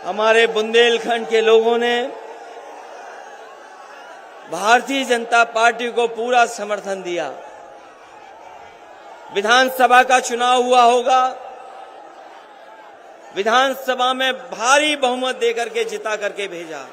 हमारे बुंदेलखंड के लोगों ने भारतीय जनता पार्टी को पूरा समर्थन दिया। विधानसभा का चुनाव हुआ होगा, विधानसभा में भारी बहुमत देकर के जिता करके भेजा।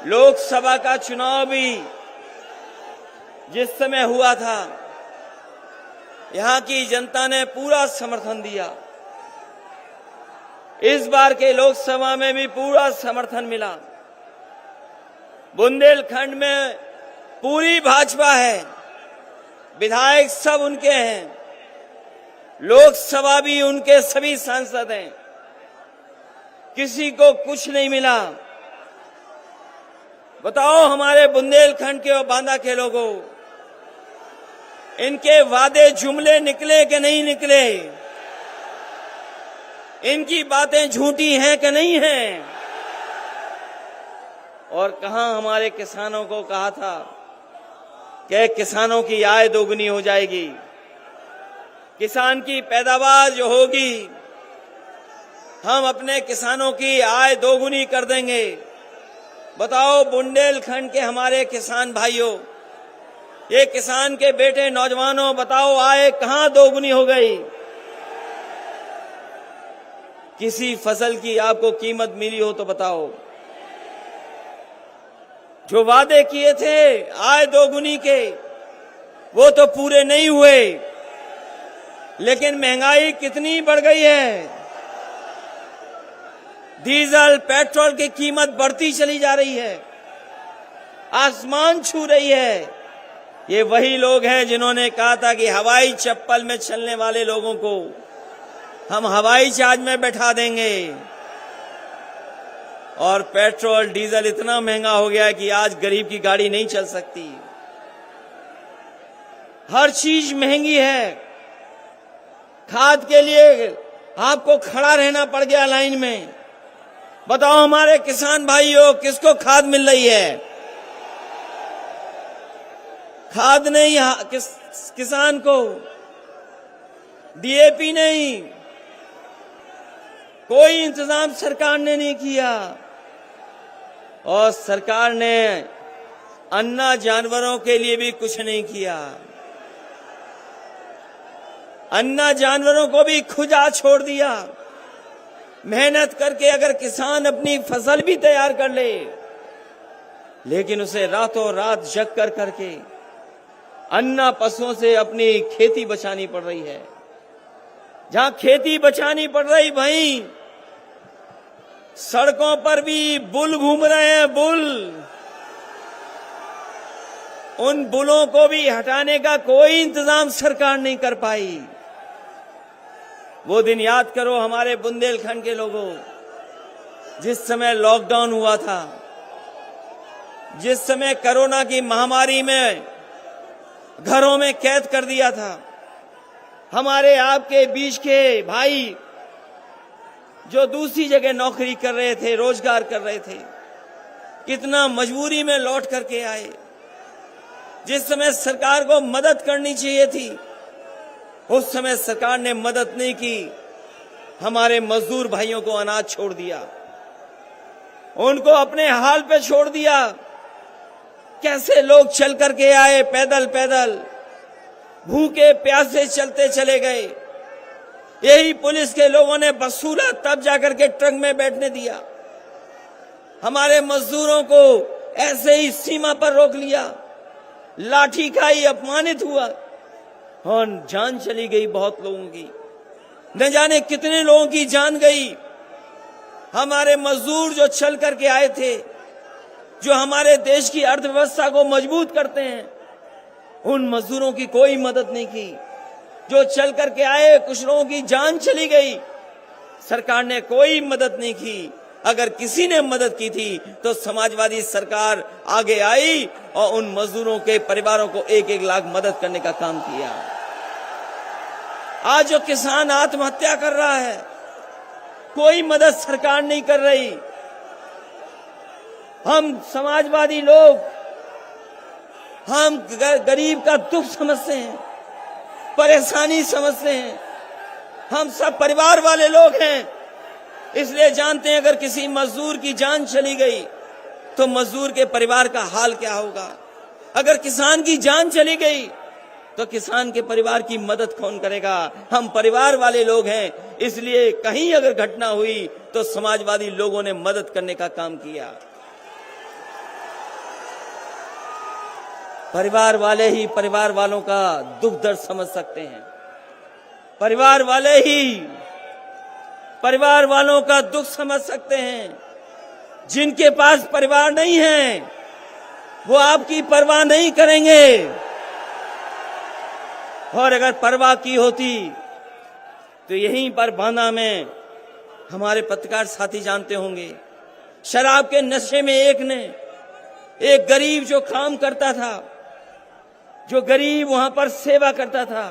लोकसभा का चुनाव भी जिस समय हुआ था, यहां की जनता ने पूरा समर्थन दिया। इस बार के लोकसभा में भी पूरा समर्थन मिला। बुंदेलखंड में पूरी भाजपा है, विधायक सब उनके हैं, लोकसभा भी उनके सभी सांसद हैं। किसी को कुछ नहीं मिला। बताओ हमारे बुंदेलखंड के और बांदा के लोगों, इनके वादे जुमले निकले कि नहीं निकले? इनकी बातें झूठी हैं कि नहीं हैं? और कहां हमारे किसानों को कहा था कि किसानों की आय दोगुनी हो जाएगी, किसान की पैदावार जो होगी हम अपने किसानों की आय दोगुनी कर देंगे। बताओ बुंदेलखंड के हमारे किसान भाइयों, ये किसान के बेटे नौजवानों, बताओ आय कहां दोगुनी हो गई? किसी फसल की आपको कीमत मिली हो तो बताओ। जो वादे किए थे आय दोगुनी के, वो तो पूरे नहीं हुए। लेकिन महंगाई कितनी बढ़ गई है, डीजल पेट्रोल की कीमत बढ़ती चली जा रही है, आसमान छू रही है। ये वही लोग हैं जिन्होंने कहा था कि हवाई चप्पल में चलने वाले लोगों को हम हवाई जहाज में बैठा देंगे। और पेट्रोल डीजल इतना महंगा हो गया है कि आज गरीब की गाड़ी नहीं चल सकती। हर चीज महंगी है। खाद के लिए आपको खड़ा रहना पड़ गया लाइन में। बताओ हमारे किसान भाइयों, किसको खाद मिल रही है? खाद नहीं किसान को, डीएपी नहीं, कोई इंतजाम सरकार ने नहीं किया। और सरकार ने अन्ना जानवरों के लिए भी कुछ नहीं किया। अन्ना जानवरों को भी खुजा छोड़ दिया। मेहनत करके अगर किसान अपनी फसल भी तैयार कर ले, लेकिन उसे रातों रात जग कर करके अन्ना पशुओं से अपनी खेती बचानी पड़ रही है। जहां खेती बचानी पड़ रही, वहीं सड़कों पर भी बुल घूम रहे हैं, बुल। उन बुलों को भी हटाने का कोई इंतजाम सरकार नहीं कर पाई। वो दिन याद करो हमारे बुंदेलखंड के लोगों, जिस समय लॉकडाउन हुआ था, जिस समय कोरोना की महामारी में घरों में कैद कर दिया था। हमारे आपके बीच के भाई जो दूसरी जगह नौकरी कर रहे थे, रोजगार कर रहे थे, कितना मजबूरी में लौट करके आए। जिस समय सरकार को मदद करनी चाहिए थी, उस समय सरकार ने मदद नहीं की। हमारे मजदूर भाइयों को अनाज छोड़ दिया, उनको अपने हाल पे छोड़ दिया। कैसे लोग चल करके आए, पैदल पैदल, भूखे प्यासे चलते चले गए। यही पुलिस के लोगों ने वसूला, तब जाकर के ट्रक में बैठने दिया। हमारे मजदूरों को ऐसे ही सीमा पर रोक लिया, लाठी खाई, अपमानित हुआ और जान चली गई बहुत लोगों की। न जाने कितने लोगों की जान गई। हमारे मजदूर जो चल करके आए थे, जो हमारे देश की अर्थव्यवस्था को मजबूत करते हैं, उन मजदूरों की कोई मदद नहीं की। जो चल करके आए, कुछ लोगों की जान चली गई, सरकार ने कोई मदद नहीं की। अगर किसी ने मदद की थी तो समाजवादी सरकार आगे आई और उन मजदूरों के परिवारों को 1-1 लाख मदद करने का काम किया। आज जो किसान आत्महत्या कर रहा है, कोई मदद सरकार नहीं कर रही। हम समाजवादी लोग, हम गरीब का दुख समझते हैं, परेशानी समझते हैं। हम सब परिवार वाले लोग हैं। इसलिए जानते हैं अगर किसी मजदूर की जान चली गई तो मजदूर के परिवार का हाल क्या होगा। अगर किसान की जान चली गई तो किसान के परिवार की मदद कौन करेगा। हम परिवार वाले लोग हैं, इसलिए कहीं अगर घटना हुई तो समाजवादी लोगों ने मदद करने का काम किया। परिवार वाले ही परिवार वालों का दुख दर्द समझ सकते हैं। परिवार वाले ही परिवार वालों का दुख समझ सकते हैं। जिनके पास परिवार नहीं है वो आपकी परवाह नहीं करेंगे, और अगर परवाह की होती तो यहीं पर बांदा में हमारे पत्रकार साथी जानते होंगे, शराब के नशे में एक गरीब जो काम करता था, जो गरीब वहां पर सेवा करता था,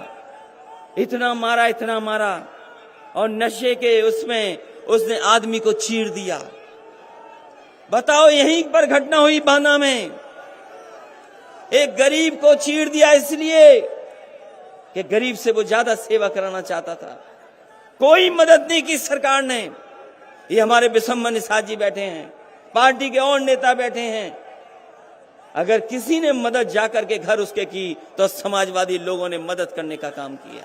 इतना मारा और नशे के उसमें उसने आदमी को चीर दिया। बताओ, यहीं पर घटना हुई बांदा में, एक गरीब को चीर दिया इसलिए कि गरीब से वो ज्यादा सेवा कराना चाहता था। कोई मदद नहीं की सरकार ने। ये हमारे बिशम्बर निषाद जी बैठे हैं, पार्टी के और नेता बैठे हैं। अगर किसी ने मदद जाकर के घर उसके की तो समाजवादी लोगों ने मदद करने का काम किया।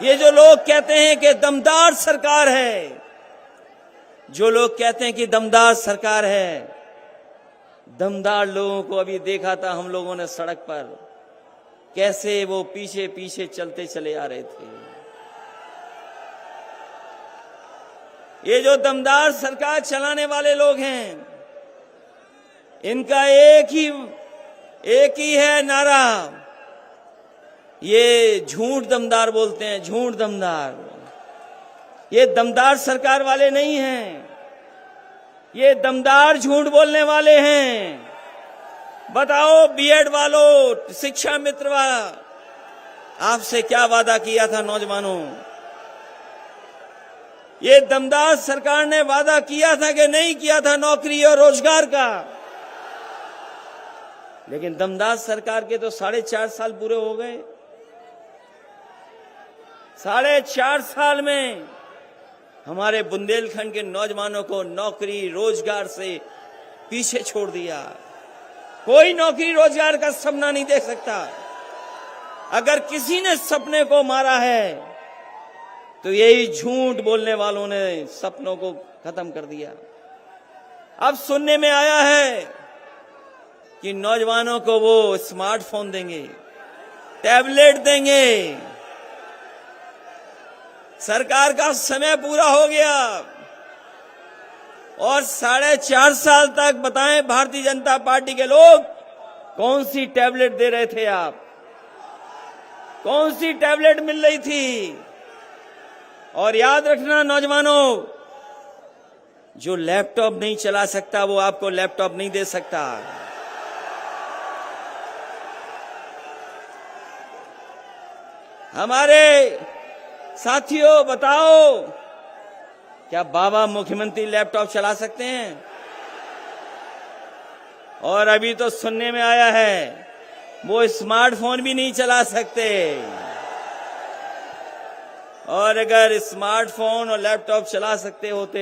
ये जो लोग कहते हैं कि दमदार सरकार है, जो लोग कहते हैं कि दमदार सरकार है, दमदार लोगों को अभी देखा था हम लोगों ने सड़क पर, कैसे वो पीछे पीछे चलते चले आ रहे थे। ये जो दमदार सरकार चलाने वाले लोग हैं, इनका एक ही है नारा, ये झूठ दमदार बोलते हैं, झूठ दमदार। ये दमदार सरकार वाले नहीं हैं, ये दमदार झूठ बोलने वाले हैं। बताओ बीएड वालों, शिक्षा मित्र वाला, आपसे क्या वादा किया था नौजवानों। ये दमदार सरकार ने वादा किया था कि नहीं किया था नौकरी और रोजगार का, लेकिन दमदार सरकार के तो 4.5 साल पूरे हो गए। 4.5 साल में हमारे बुंदेलखंड के नौजवानों को नौकरी रोजगार से पीछे छोड़ दिया। कोई नौकरी रोजगार का सपना नहीं देख सकता। अगर किसी ने सपने को मारा है तो यही झूठ बोलने वालों ने सपनों को खत्म कर दिया। अब सुनने में आया है कि नौजवानों को वो स्मार्टफोन देंगे, टैबलेट देंगे। सरकार का समय पूरा हो गया और 4.5 साल तक बताएं भारतीय जनता पार्टी के लोग कौन सी टैबलेट दे रहे थे आप, कौन सी टैबलेट मिल रही थी। और याद रखना नौजवानों, जो लैपटॉप नहीं चला सकता वो आपको लैपटॉप नहीं दे सकता। हमारे साथियों बताओ, क्या बाबा मुख्यमंत्री लैपटॉप चला सकते हैं? और अभी तो सुनने में आया है वो स्मार्टफोन भी नहीं चला सकते। और अगर स्मार्टफोन और लैपटॉप चला सकते होते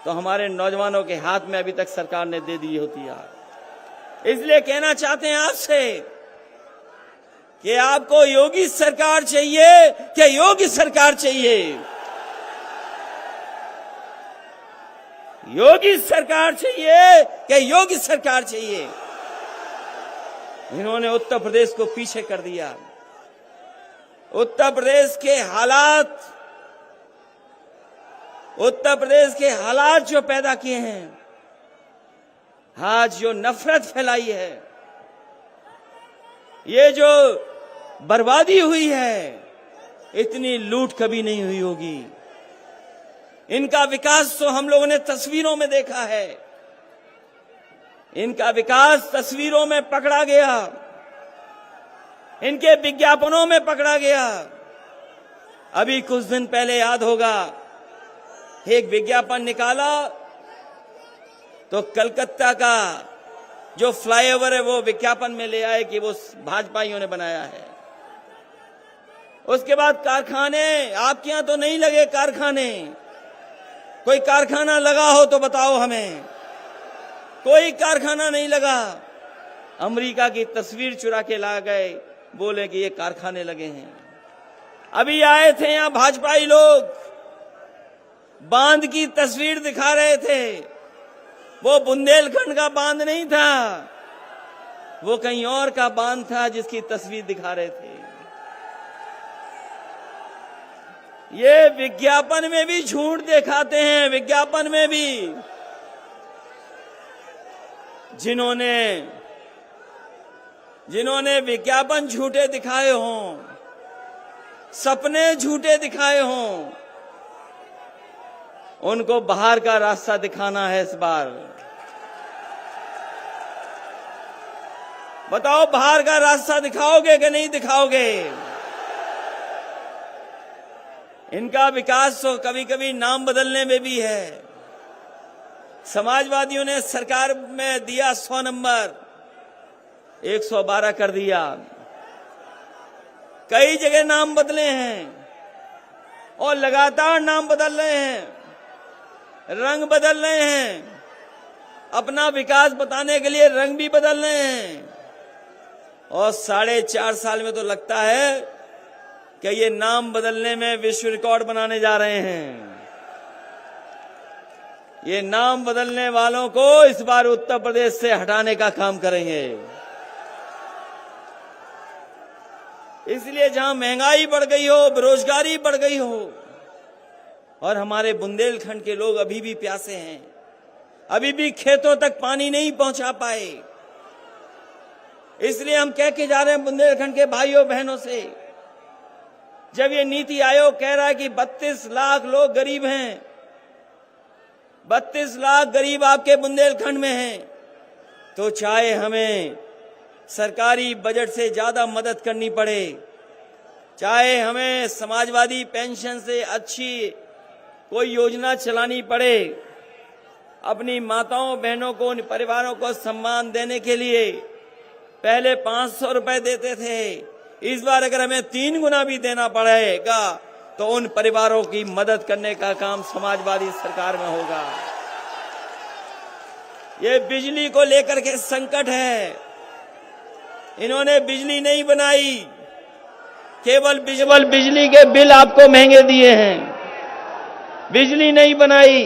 तो हमारे नौजवानों के हाथ में अभी तक सरकार ने दे दी होती यार। इसलिए कहना चाहते हैं आपसे कि आपको योगी सरकार चाहिए क्या योगी सरकार चाहिए? योगी सरकार चाहिए क्या योगी सरकार चाहिए? इन्होंने उत्तर प्रदेश को पीछे कर दिया। उत्तर प्रदेश के हालात जो पैदा किए हैं, आज जो नफरत फैलाई है, ये जो बर्बादी हुई है, इतनी लूट कभी नहीं हुई होगी। इनका विकास तो हम लोगों ने तस्वीरों में देखा है, इनका विकास तस्वीरों में पकड़ा गया, इनके विज्ञापनों में पकड़ा गया। अभी कुछ दिन पहले याद होगा, एक विज्ञापन निकाला तो कलकत्ता का जो फ्लाईओवर है वो विज्ञापन में ले आए कि वो भाजपाइयों ने बनाया है। उसके बाद कारखाने, आपके यहां तो नहीं लगे कारखाने, कोई कारखाना लगा हो तो बताओ हमें। कोई कारखाना नहीं लगा। अमेरिका की तस्वीर चुरा के ला गए, बोले कि ये कारखाने लगे हैं। अभी आए थे यहां भाजपाई लोग, बांध की तस्वीर दिखा रहे थे। वो बुंदेलखंड का बांध नहीं था, वो कहीं और का बांध था जिसकी तस्वीर दिखा रहे थे। ये विज्ञापन में भी झूठ दिखाते हैं, विज्ञापन में भी। जिन्होंने विज्ञापन झूठे दिखाए हों, सपने झूठे दिखाए हों, उनको बाहर का रास्ता दिखाना है इस बार। बताओ, बाहर का रास्ता दिखाओगे कि नहीं दिखाओगे? इनका विकास तो कभी कभी नाम बदलने में भी है। समाजवादियों ने सरकार में दिया 100 नंबर, 112 कर दिया। कई जगह नाम बदले हैं और लगातार नाम बदल रहे हैं, रंग बदल रहे हैं। अपना विकास बताने के लिए रंग भी बदल रहे हैं। और 4.5 साल में तो लगता है कि ये नाम बदलने में विश्व रिकॉर्ड बनाने जा रहे हैं। ये नाम बदलने वालों को इस बार उत्तर प्रदेश से हटाने का काम करेंगे। इसलिए जहां महंगाई बढ़ गई हो, बेरोजगारी बढ़ गई हो, और हमारे बुंदेलखंड के लोग अभी भी प्यासे हैं, अभी भी खेतों तक पानी नहीं पहुंचा पाए, इसलिए हम कह के जा रहे हैं बुंदेलखंड के भाइयों बहनों से, जब ये नीति आयोग कह रहा है कि 32 लाख लोग गरीब हैं, 32 लाख गरीब आपके बुंदेलखंड में हैं, तो चाहे हमें सरकारी बजट से ज्यादा मदद करनी पड़े, चाहे हमें समाजवादी पेंशन से अच्छी कोई योजना चलानी पड़े, अपनी माताओं बहनों को, उन परिवारों को सम्मान देने के लिए पहले 500 रुपए देते थे, इस बार अगर हमें 3 गुना भी देना पड़ेगा तो उन परिवारों की मदद करने का काम समाजवादी सरकार में होगा। ये बिजली को लेकर के संकट है। इन्होंने बिजली नहीं बनाई, केवल बिजली के बिल आपको महंगे दिए हैं। बिजली नहीं बनाई,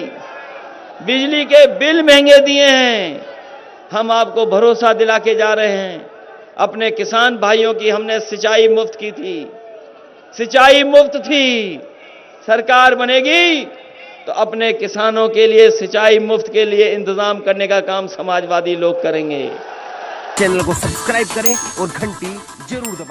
बिजली के बिल महंगे दिए हैं। हम आपको भरोसा दिला के जा रहे हैं। अपने किसान भाइयों की हमने सिंचाई मुफ्त की थी, सिंचाई मुफ्त थी। सरकार बनेगी तो अपने किसानों के लिए सिंचाई मुफ्त के लिए इंतजाम करने का काम समाजवादी लोग करेंगे। चैनल को सब्सक्राइब करें और घंटी जरूर दबाएं।